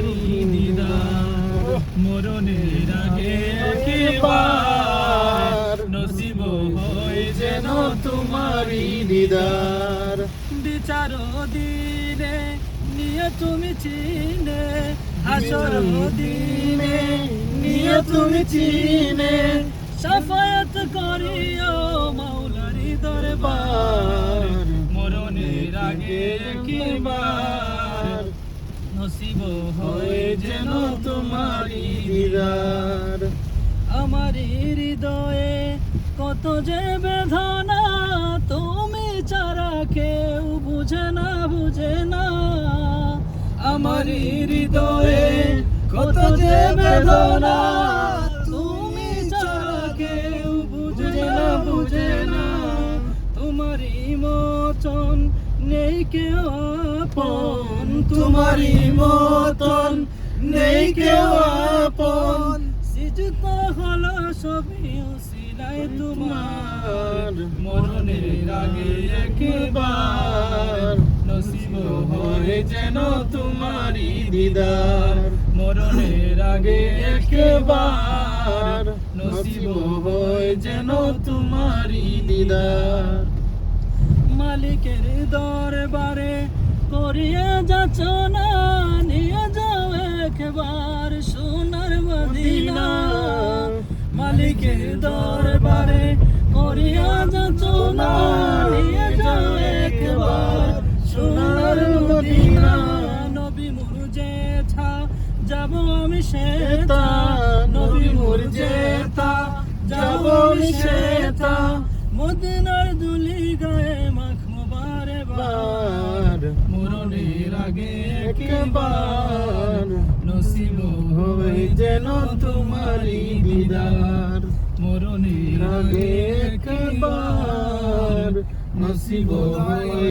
তোমারি দিদার মরণের আগে একবার নসিব হয় যেন তোমারি দিদার বিচার দিনে নিয়ে তুমি চিনে হাসর দিনে নিয়ে তুমি চিনে শাফায়াত করিও মাওলারি দরবার মরণের আগে একবার নসিব হয় যেন তোমারি দিদার আমার হৃদয়ে কত যে বেদনা তুমি ছাড়া কেউ বুঝে না আমার হৃদয়ে কত যে বেদনা তুমি ছাড়া কেউ বুঝে না তোমারই মতন নেই কেউ আপন তোমারই মতন নেই কেউ আপন সিজদা হলো সবই ওসিলাই তোমার মরণের আগে একবার নসিব হয় যেন তোমারি দিদার মরণের আগে একবার নসিব হয় যেন তোমারি দিদার মালিকের দরবারে করিয়া যাচনা নিয়ে যাও একবার সোনার মদিনা মালিকের দরবারে করিয়া যাচনা নিয়ে যাও একবার সোনার মদিনা নবী মোর জেঠা যাব আমি সেতা নবী মোর জেঠা যাব আমি সেতা মদিনার দুলি গায়ে মাখবো বারে বার মরণের আগে একবার নসিব হয় যেন তোমারি দিদার মরণের আগে একবার নসিব হয়